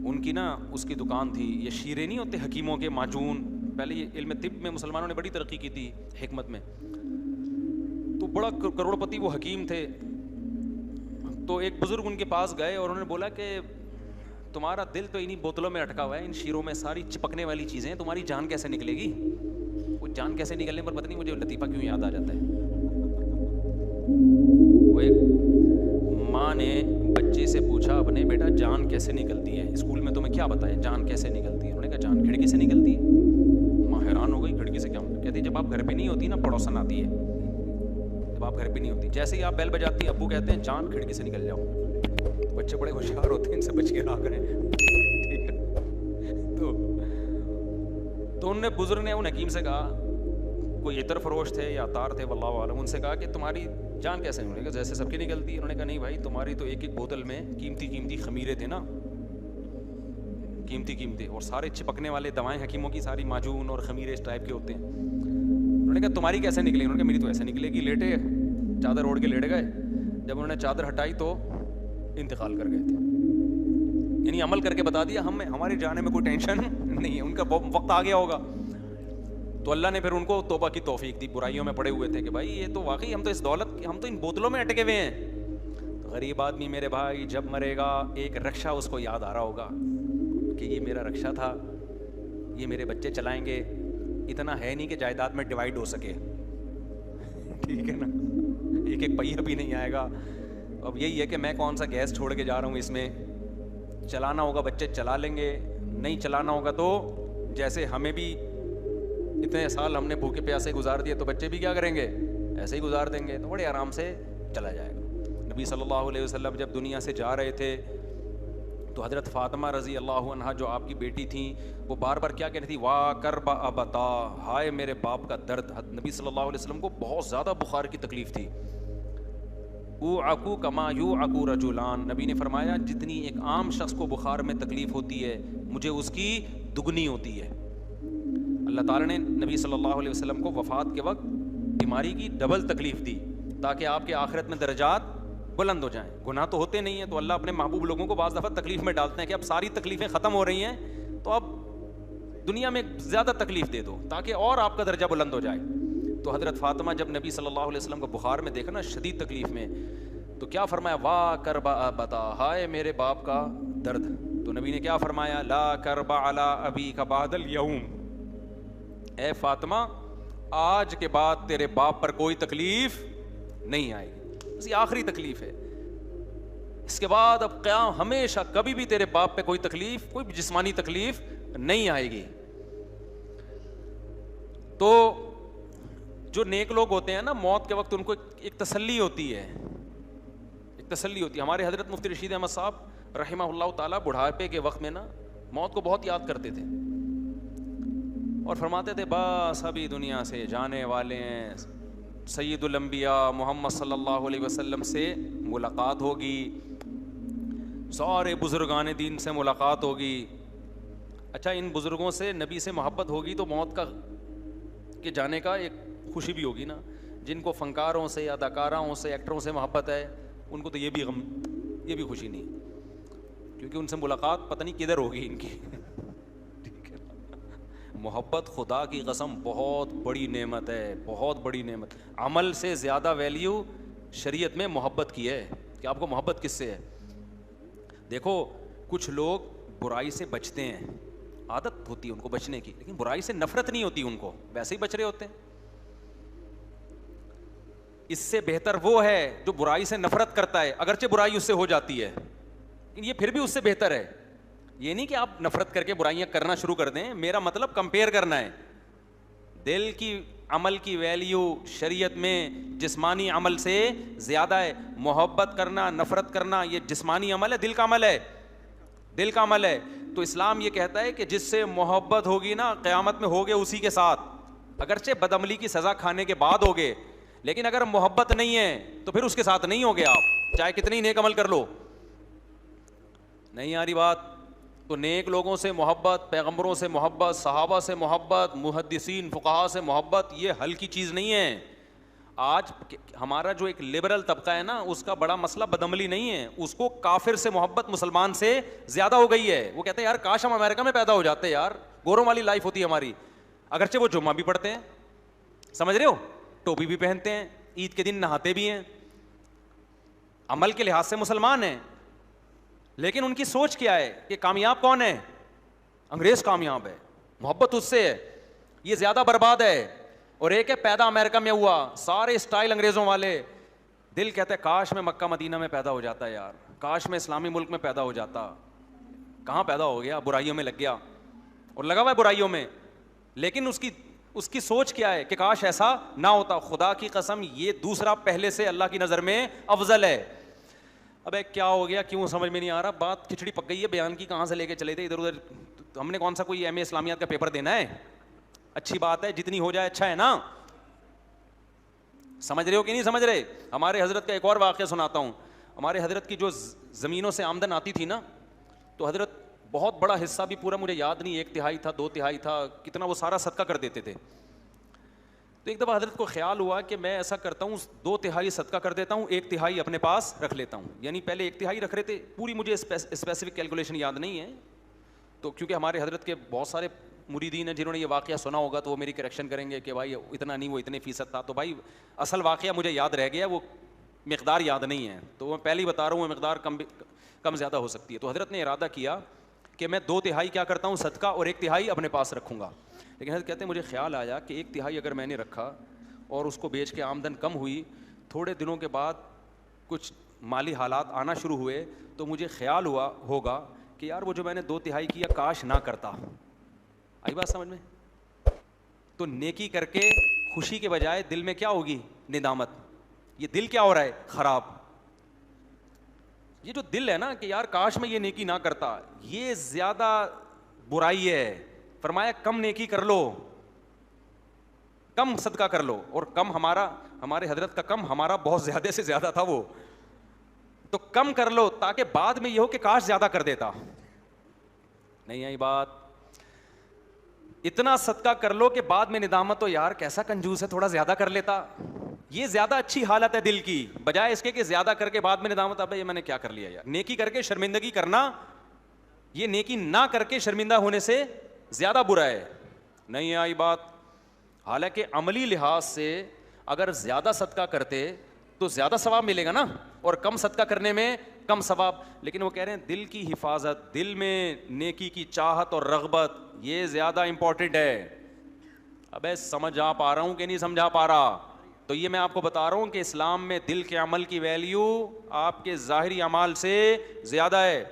ان کی نا اس کی دکان تھی, یہ شیرے نہیں ہوتے حکیموں کے معجون, پہلے یہ علم طب میں مسلمانوں نے بڑی ترقی کی تھی, حکمت میں, تو بڑا کروڑ پتی وہ حکیم تھے. تو ایک بزرگ ان کے پاس گئے اور انہوں نے بولا کہ تمہارا دل تو انہیں بوتلوں میں اٹکا ہوا ہے, ان شیروں میں ساری چپکنے والی چیزیں ہیں, تمہاری جان کیسے نکلے گی؟ وہ جان کیسے نکلنے پر پتہ نہیں مجھے لطیفہ کیوں یاد آ جاتا ہے. وہ ایک ماں نے بچے سے پوچھا اپنے, بیٹا جان کیسے نکلتی ہے؟ اسکول میں تمہیں کیا بتایا جان کیسے نکلتی ہے؟ انہوں نے کہا جان کھڑکی سے نکلتی ہے. ماں حیران ہو گئی, کھڑکی سے کیا مطلب؟ کہتی جب آپ گھر پہ نہیں ہوتی نا پڑوسن آتی ہے, جب آپ گھر پہ نہیں ہوتی, جیسے ہی آپ بیل بجاتی ہیں ابو کہتے ہیں جان کھڑکی سے نکل جاؤ. بچے بڑے ہوشیار ہوتے ہیں, ان سے بچ کے رہا کریں. ٹھیک ہے, تو ان نے بزرگ نے ان حکیم سے کہا, کوئی عطر فروش تھے یا عطار تھے واللہ عالم, ان سے کہا کہ تمہاری جان کیسے نکلے گا؟ جیسے سب کی نکلتی ہے. انہوں نے کہا نہیں بھائی, تمہاری تو ایک ایک بوتل میں قیمتی قیمتی خمیرے تھے نا, قیمتی قیمتی, اور سارے چپکنے والے دوائیں حکیموں کی ساری معجون اور خمیرے اس ٹائپ کے ہوتے ہیں. انہوں نے کہا تمہاری کیسے نکلے؟ انہوں نے کہا میری تو ایسے نکلے گی. لیٹے, چادر اوڑھ کے لیٹ گئے. جب انہوں نے چادر ہٹائی تو انتقال کر گئے تھے. یعنی عمل کر کے بتا دیا, ہماری جانے میں کوئی ٹینشن نہیں ہے, ان کا وقت آ گیا ہوگا. تو اللہ نے پھر ان کو توبہ کی توفیق دی. برائیوں میں پڑے ہوئے تھے کہ بھائی یہ تو واقعی ہم تو اس دولت, ہم تو ان بوتلوں میں اٹکے ہوئے ہیں. تو غریب آدمی میرے بھائی جب مرے گا ایک رکشہ اس کو یاد آ رہا ہوگا کہ یہ میرا رکشہ تھا, یہ میرے بچے چلائیں گے. اتنا ہے نہیں کہ جائیداد میں ڈیوائڈ ہو سکے, ٹھیک ہے نا, ایک ایک پہیہ بھی نہیں آئے گا. اب یہی ہے کہ میں کون سا گیس چھوڑ کے جا رہا ہوں, اس میں چلانا ہوگا بچے چلا لیں گے, نہیں چلانا ہوگا تو جیسے ہمیں بھی اتنے سال ہم نے بھوکے پیاسے گزار دیے تو بچے بھی کیا کریں گے, ایسے ہی گزار دیں گے. تو بڑے آرام سے چلا جائے گا. نبی صلی اللہ علیہ وسلم جب دنیا سے جا رہے تھے تو حضرت فاطمہ رضی اللہ عنہا جو آپ کی بیٹی تھیں, وہ بار بار کیا کہہ رہی تھی, وا کرب ابتا, ہائے میرے باپ کا درد. نبی صلی اللہ علیہ وسلم کو بہت زیادہ بخار کی تکلیف تھی. اوعکو کما یوعکو رجلان, نبی نے فرمایا جتنی ایک عام شخص کو بخار میں تکلیف ہوتی ہے مجھے اس کی دگنی ہوتی ہے. اللہ تعالیٰ نے نبی صلی اللہ علیہ وسلم کو وفات کے وقت بیماری کی ڈبل تکلیف دی تاکہ آپ کے آخرت میں درجات بلند ہو جائیں. گناہ تو ہوتے نہیں ہیں, تو اللہ اپنے محبوب لوگوں کو بعض دفعہ تکلیف میں ڈالتے ہیں کہ اب ساری تکلیفیں ختم ہو رہی ہیں تو اب دنیا میں زیادہ تکلیف دے دو تاکہ اور آپ کا درجہ بلند ہو جائے. تو حضرت فاطمہ جب نبی صلی اللہ علیہ وسلم کو بخار میں دیکھا نا, شدید تکلیف میں, تو کیا فرمایا, وا کرب ابتا, ہائے میرے باپ کا درد. تو نبی نے کیا فرمایا, لا کرب علی ابیک بعد الیوم, اے فاطمہ آج کے بعد تیرے باپ پر کوئی تکلیف نہیں آئے گی, بس یہ آخری تکلیف ہے. اس کے بعد اب قیام ہمیشہ کبھی بھی تیرے باپ پہ کوئی تکلیف, کوئی جسمانی تکلیف نہیں آئے گی. تو جو نیک لوگ ہوتے ہیں نا, موت کے وقت ان کو ایک تسلی ہوتی ہے, ایک تسلی ہوتی ہے. ہمارے حضرت مفتی رشید احمد صاحب رحمہ اللہ تعالیٰ بڑھاپے کے وقت میں نا موت کو بہت یاد کرتے تھے اور فرماتے تھے بس ابھی دنیا سے جانے والے ہیں, سید الانبیاء محمد صلی اللہ علیہ وسلم سے ملاقات ہوگی, سارے بزرگان دین سے ملاقات ہوگی. اچھا ان بزرگوں سے نبی سے محبت ہوگی تو موت کا کے جانے کا ایک خوشی بھی ہوگی نا. جن کو فنکاروں سے, اداکاروں سے, ایکٹروں سے محبت ہے ان کو تو یہ بھی غم, یہ بھی خوشی نہیں, کیونکہ ان سے ملاقات پتہ نہیں کدھر ہوگی ان کی. محبت خدا کی قسم بہت بڑی نعمت ہے, بہت بڑی نعمت. عمل سے زیادہ ویلیو شریعت میں محبت کی ہے کہ آپ کو محبت کس سے ہے. دیکھو کچھ لوگ برائی سے بچتے ہیں, عادت ہوتی ہے ان کو بچنے کی, لیکن برائی سے نفرت نہیں ہوتی ان کو, ویسے ہی بچ رہے ہوتے ہیں. اس سے بہتر وہ ہے جو برائی سے نفرت کرتا ہے, اگرچہ برائی اس سے ہو جاتی ہے لیکن یہ پھر بھی اس سے بہتر ہے. یہ نہیں کہ آپ نفرت کر کے برائیاں کرنا شروع کر دیں, میرا مطلب کمپیئر کرنا ہے. دل کی عمل کی ویلیو شریعت میں جسمانی عمل سے زیادہ ہے. محبت کرنا, نفرت کرنا یہ جسمانی عمل ہے, دل کا عمل ہے, دل کا عمل ہے. تو اسلام یہ کہتا ہے کہ جس سے محبت ہوگی نا قیامت میں ہوگے اسی کے ساتھ, اگرچہ بدعملی کی سزا کھانے کے بعد ہوگے, لیکن اگر محبت نہیں ہے تو پھر اس کے ساتھ نہیں ہوگے آپ, چاہے کتنی نیک عمل کر لو. نہیں آ رہی بات؟ تو نیک لوگوں سے محبت, پیغمبروں سے محبت, صحابہ سے محبت, محدثین فقہا سے محبت, یہ حل کی چیز نہیں ہے. آج ہمارا جو ایک لبرل طبقہ ہے نا, اس کا بڑا مسئلہ بدعملی نہیں ہے, اس کو کافر سے محبت مسلمان سے زیادہ ہو گئی ہے. وہ کہتے ہیں یار کاش ہم امریکہ میں پیدا ہو جاتے, یار گوروں والی لائف ہوتی ہے ہماری. اگرچہ وہ جمعہ بھی پڑھتے ہیں, سمجھ رہے ہو, ٹوپی بھی پہنتے ہیں, عید کے دن نہاتے بھی ہیں, عمل کے لحاظ سے مسلمان ہیں, لیکن ان کی سوچ کیا ہے کہ کامیاب کون ہے؟ انگریز کامیاب ہے, محبت اس سے ہے, یہ زیادہ برباد ہے. اور ایک ہے پیدا امریکہ میں ہوا, سارے اسٹائل انگریزوں والے, دل کہتا ہے کاش میں مکہ مدینہ میں پیدا ہو جاتا یار, کاش میں اسلامی ملک میں پیدا ہو جاتا. کہاں پیدا ہو گیا؟ برائیوں میں لگ گیا اور لگا ہوا ہے برائیوں میں. لیکن اس کی سوچ کیا ہے کہ کاش ایسا نہ ہوتا. خدا کی قسم یہ دوسرا پہلے سے اللہ کی نظر میں افضل ہے. ابے کیا ہو گیا, کیوں سمجھ میں نہیں آ رہا, بات کھچڑی پک گئی ہے, بیان کی کہاں سے لے کے چلے تھے ادھر ادھر. ہم نے کون سا کوئی ایم اے اسلامیات کا پیپر دینا ہے؟ اچھی بات ہے, جتنی ہو جائے اچھا ہے نا. سمجھ رہے ہو کہ نہیں سمجھ رہے؟ ہمارے حضرت کا ایک اور واقعہ سناتا ہوں. ہمارے حضرت کی جو زمینوں سے آمدن آتی تھی نا, تو حضرت بہت بڑا حصہ بھی پورا مجھے یاد نہیں, 1/3 تھا 2/3 تھا, کتنا وہ سارا صدقہ کر دیتے تھے. تو ایک دفعہ حضرت کو خیال ہوا کہ میں ایسا کرتا ہوں 2/3 صدقہ کر دیتا ہوں, 1/3 اپنے پاس رکھ لیتا ہوں. یعنی پہلے 1/3 رکھ رہے تھے, پوری مجھے اسپیسیفک کیلکولیشن یاد نہیں ہے. تو کیونکہ ہمارے حضرت کے بہت سارے مریدین ہیں جنہوں نے یہ واقعہ سنا ہوگا, تو وہ میری کریکشن کریں گے کہ بھائی اتنا نہیں, وہ اتنے فیصد تھا. تو بھائی اصل واقعہ مجھے یاد رہ گیا, وہ مقدار یاد نہیں ہے, تو میں پہلے ہی بتا رہا ہوں, وہ مقدار کم زیادہ ہو سکتی ہے. تو حضرت نے ارادہ کیا کہ میں 2/3 کیا کرتا ہوں صدقہ اور 1/3 اپنے پاس رکھوں گا. لیکن حضرت کہتے ہیں مجھے خیال آیا کہ 1/3 اگر میں نے رکھا اور اس کو بیچ کے آمدن کم ہوئی, تھوڑے دنوں کے بعد کچھ مالی حالات آنا شروع ہوئے, تو مجھے خیال ہوا ہوگا کہ یار وہ جو میں نے 2/3 کیا کاش نہ کرتا. آئی بات سمجھ میں؟ تو نیکی کر کے خوشی کے بجائے دل میں کیا ہوگی؟ ندامت. یہ دل کیا ہو رہا ہے؟ خراب. یہ جو دل ہے نا کہ یار کاش میں یہ نیکی نہ کرتا, یہ زیادہ برائی ہے. فرمایا کم نیکی کر لو, کم صدقہ کر لو. اور کم ہمارے حضرت کا کم ہمارا بہت زیادہ سے زیادہ تھا وہ, تو کم کر لو تاکہ بعد میں یہ ہو کہ کاش زیادہ کر دیتا. نہیں آئی بات؟ اتنا صدقہ کر لو کہ بعد میں ندامت ہو, یار کیسا کنجوس ہے, تھوڑا زیادہ کر لیتا. یہ زیادہ اچھی حالت ہے دل کی, بجائے اس کے کہ زیادہ کر کے بعد میں ندامت, ابے یہ میں نے کیا کر لیا یار. نیکی کر کے شرمندگی کرنا, یہ نیکی نہ کر کے شرمندہ ہونے سے زیادہ برا ہے. نہیں آئی بات؟ حالانکہ عملی لحاظ سے اگر زیادہ صدقہ کرتے تو زیادہ ثواب ملے گا نا, اور کم صدقہ کرنے میں کم ثواب. لیکن وہ کہہ رہے ہیں دل کی حفاظت, دل میں نیکی کی چاہت اور رغبت, یہ زیادہ امپورٹنٹ ہے. ابے سمجھا پا رہا ہوں کہ نہیں سمجھا پا رہا؟ تو یہ میں آپ کو بتا رہا ہوں کہ اسلام میں دل کے عمل کی ویلیو آپ کے ظاہری اعمال سے زیادہ ہے.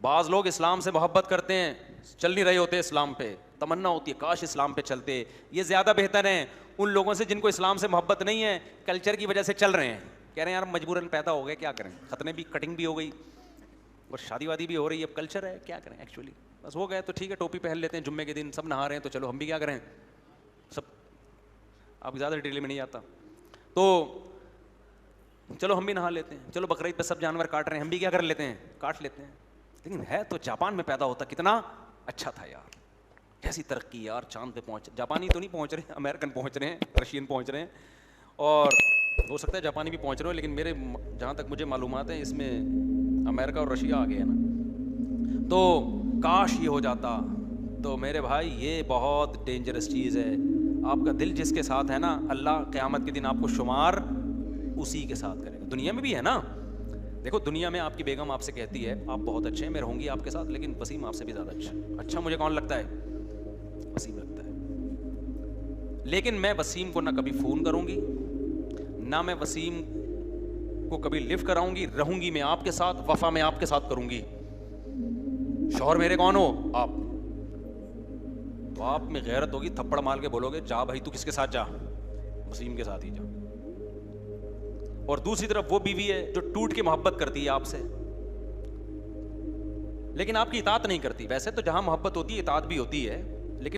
بعض لوگ اسلام سے محبت کرتے ہیں, چل نہیں رہے ہوتے اسلام پہ, تمنا ہوتی ہے کاش اسلام پہ چلتے. یہ زیادہ بہتر ہیں ان لوگوں سے جن کو اسلام سے محبت نہیں ہے, کلچر کی وجہ سے چل رہے ہیں, کہہ رہے ہیں یار مجبوراً پیدا ہو گئے, کیا کریں, ختنے بھی کٹنگ بھی ہو گئی اور شادی وادی بھی ہو رہی ہے, اب کلچر ہے, کیا کریں ایکچولی, بس ہو گئے تو ٹھیک ہے, ٹوپی پہن لیتے ہیں جمعے کے دن, سب نہا رہے ہیں تو چلو ہم بھی کیا کریں, سب آپ زیادہ ڈیٹیل میں نہیں آتا تو چلو ہم بھی نہا لیتے ہیں, چلو بقرعید پہ سب جانور کاٹ رہے ہیں, ہم بھی کیا کر لیتے ہیں, کاٹ لیتے ہیں. لیکن ہے تو جاپان میں پیدا ہوتا کتنا اچھا تھا یار, کیسی ترقی یار, چاند پہ پہنچ, جاپانی تو نہیں پہنچ رہے, امریکن پہنچ رہے ہیں, رشین پہنچ رہے ہیں, اور ہو سکتا ہے جاپانی بھی پہنچ رہے ہو, لیکن میرے جہاں تک مجھے معلومات ہیں اس میں امریکہ اور رشیا آ گئے ہیں نا. تو کاش یہ ہو جاتا. تو میرے بھائی یہ بہت ڈینجرس چیز ہے. آپ کا دل جس کے ساتھ ہے نا, اللہ قیامت کے دن آپ کو شمار اسی کے ساتھ کرے گا. دنیا میں بھی ہے نا, دیکھو دنیا میں آپ کی بیگم آپ سے کہتی ہے آپ بہت اچھے ہیں, میں رہوں گی آپ کے ساتھ, لیکن وسیم آپ سے بھی زیادہ اچھا مجھے کون لگتا ہے, وسیم لگتا ہے. لیکن میں وسیم کو نہ کبھی فون کروں گی, نہ میں وسیم کو کبھی لفٹ کراؤں گی, رہوں گی میں آپ کے ساتھ, وفا میں آپ کے ساتھ کروں گی. شوہر میرے کون ہو آپ, تو آپ میں غیرت ہوگی, تھپڑ مار کے بولو گے جا بھائی تو کس کے ساتھ جا, وسیم کے ساتھ ہی جا. اور دوسری طرف وہ بیوی ہے جو ٹوٹ کے محبت کرتی ہے آپ سے, لیکن آپ کی اطاعت نہیں کرتی. ویسے تو جہاں محبت ہوتی ہے اطاعت بھی ہوتی ہے,